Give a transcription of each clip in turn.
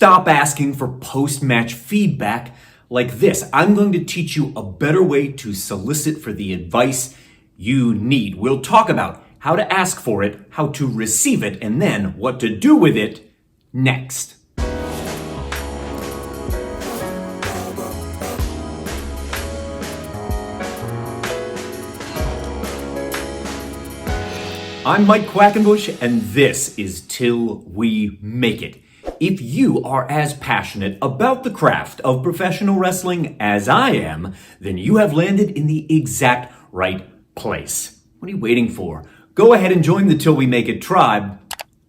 stop asking for post-match feedback like this. I'm going to teach you a better way to solicit for the advice you need. We'll talk about how to ask for it, how to receive it, and then what to do with it next. I'm Mike Quackenbush, and this is Till We Make It. If you are as passionate about the craft of professional wrestling as I am, then you have landed in the exact right place. What are you waiting for? Go ahead and join the Till We Make It tribe.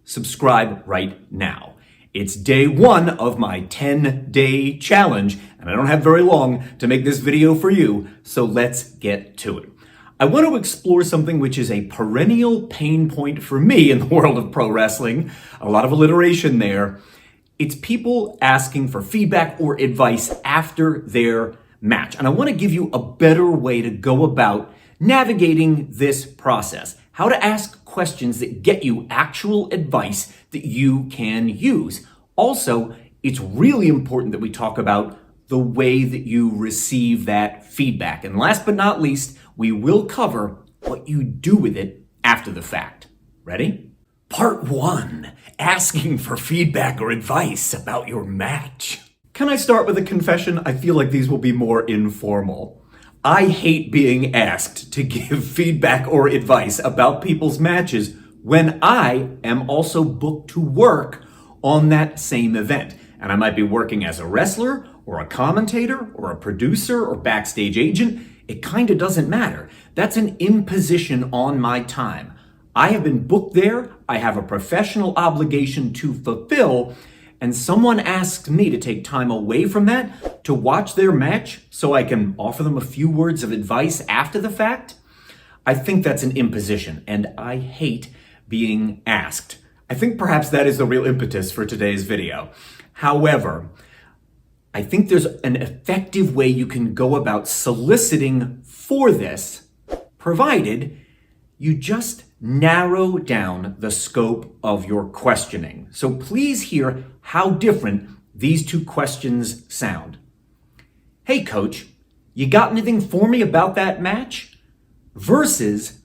Subscribe right now. It's day 1 of my 10-day challenge, and I don't have very long to make this video for you, so let's get to it. I want to explore something which is a perennial pain point for me in the world of pro wrestling. A lot of alliteration there. It's people asking for feedback or advice after their match. And I want to give you a better way to go about navigating this process. How to ask questions that get you actual advice that you can use. Also, it's really important that we talk about the way that you receive that feedback. And last but not least, we will cover what you do with it after the fact. Ready? Part 1, asking for feedback or advice about your match. Can I start with a confession? I feel like these will be more informal. I hate being asked to give feedback or advice about people's matches when I am also booked to work on that same event. And I might be working as a wrestler or a commentator or a producer or backstage agent. It kind of doesn't matter. That's an imposition on my time. I have been booked there. I have a professional obligation to fulfill, and someone asked me to take time away from that to watch their match so I can offer them a few words of advice after the fact. I think that's an imposition, and I hate being asked. I think perhaps that is the real impetus for today's video. However, I think there's an effective way you can go about soliciting for this, provided you just narrow down the scope of your questioning. So please hear how different these two questions sound. Hey, coach, you got anything for me about that match? Versus,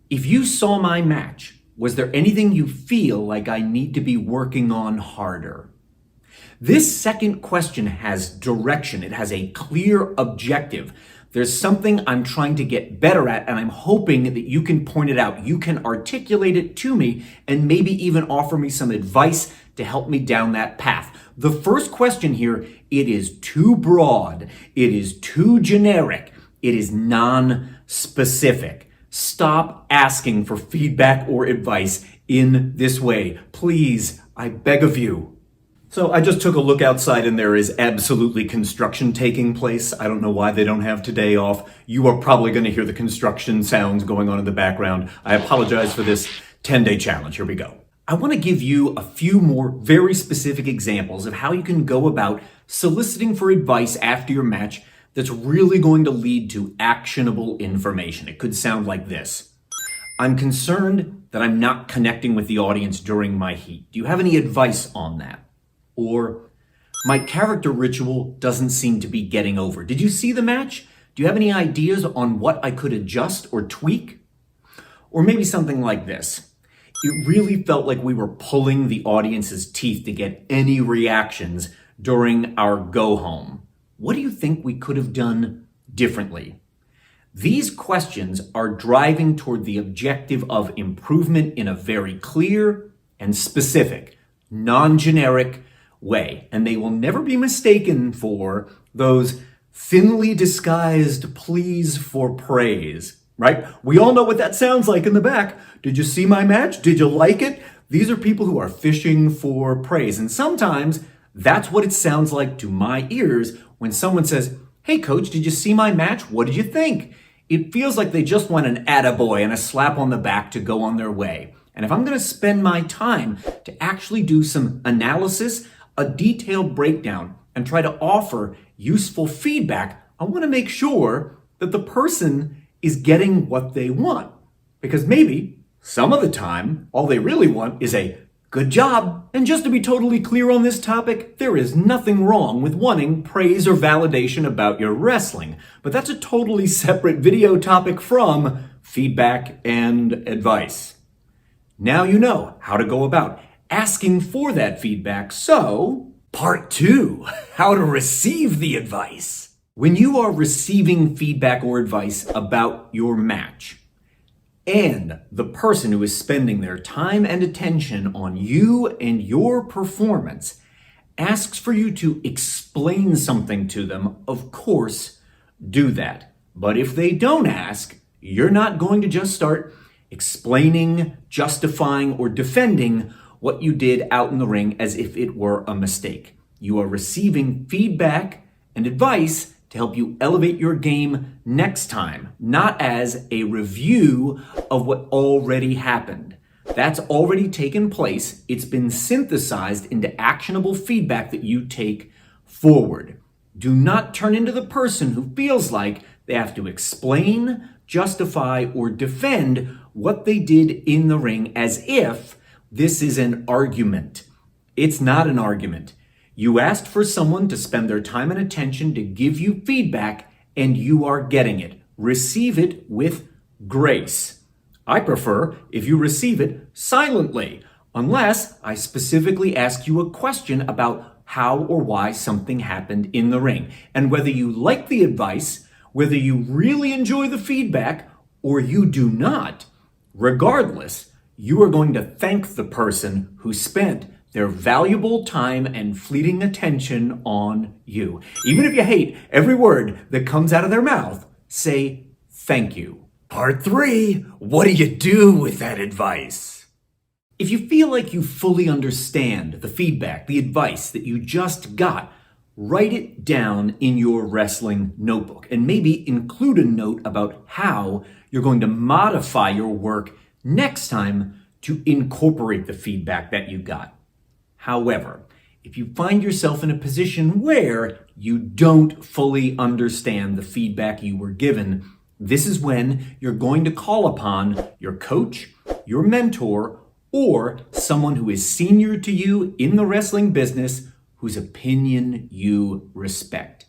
if you saw my match, was there anything you feel like I need to be working on harder? This second question has direction. It has a clear objective. There's something I'm trying to get better at, and I'm hoping that you can point it out. You can articulate it to me and maybe even offer me some advice to help me down that path. The first question here, it is too broad. It is too generic. It is non-specific. Stop asking for feedback or advice in this way. Please, I beg of you. So I just took a look outside and there is absolutely construction taking place. I don't know why they don't have today off. You are probably going to hear the construction sounds going on in the background. I apologize for this 10-day challenge. Here we go. I want to give you a few more very specific examples of how you can go about soliciting for advice after your match that's really going to lead to actionable information. It could sound like this. I'm concerned that I'm not connecting with the audience during my heat. Do you have any advice on that? Or, my character ritual doesn't seem to be getting over. Did you see the match? Do you have any ideas on what I could adjust or tweak? Or maybe something like this. It really felt like we were pulling the audience's teeth to get any reactions during our go home. What do you think we could have done differently? These questions are driving toward the objective of improvement in a very clear and specific, non-generic way, and they will never be mistaken for those thinly disguised pleas for praise, right? We all know what that sounds like in the back. Did you see my match? Did you like it? These are people who are fishing for praise, and sometimes that's what it sounds like to my ears when someone says, hey coach, did you see my match? What did you think? It feels like they just want an attaboy and a slap on the back to go on their way. And if I'm going to spend my time to actually do some analysis, a detailed breakdown, and try to offer useful feedback, I want to make sure that the person is getting what they want. Because maybe, some of the time, all they really want is a Good job! And just to be totally clear on this topic, there is nothing wrong with wanting praise or validation about your wrestling, but that's a totally separate video topic from feedback and advice. Now you know how to go about asking for that feedback, so part 2, how to receive the advice. When you are receiving feedback or advice about your match, and the person who is spending their time and attention on you and your performance asks for you to explain something to them, of course, do that. But if they don't ask, you're not going to just start explaining, justifying, or defending what you did out in the ring as if it were a mistake. You are receiving feedback and advice to help you elevate your game next time, not as a review of what already happened. That's already taken place. It's been synthesized into actionable feedback that you take forward. Do not turn into the person who feels like they have to explain, justify, or defend what they did in the ring as if this is an argument. It's not an argument. You asked for someone to spend their time and attention to give you feedback, and you are getting it. Receive it with grace. I prefer if you receive it silently, unless I specifically ask you a question about how or why something happened in the ring, and whether you like the advice, whether you really enjoy the feedback, or you do not. Regardless, you are going to thank the person who spent their valuable time and fleeting attention on you. Even if you hate every word that comes out of their mouth, say thank you. Part 3, what do you do with that advice? If you feel like you fully understand the feedback, the advice that you just got, write it down in your wrestling notebook and maybe include a note about how you're going to modify your work next time to incorporate the feedback that you got. However, if you find yourself in a position where you don't fully understand the feedback you were given, this is when you're going to call upon your coach, your mentor, or someone who is senior to you in the wrestling business whose opinion you respect.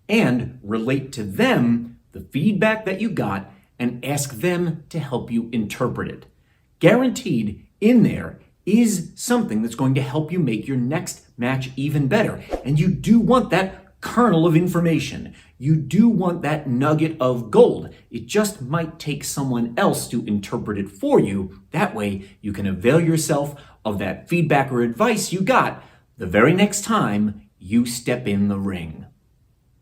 And relate to them the feedback that you got and ask them to help you interpret it. Guaranteed in there is something that's going to help you make your next match even better. And you do want that kernel of information. You do want that nugget of gold. It just might take someone else to interpret it for you. That way you can avail yourself of that feedback or advice you got the very next time you step in the ring.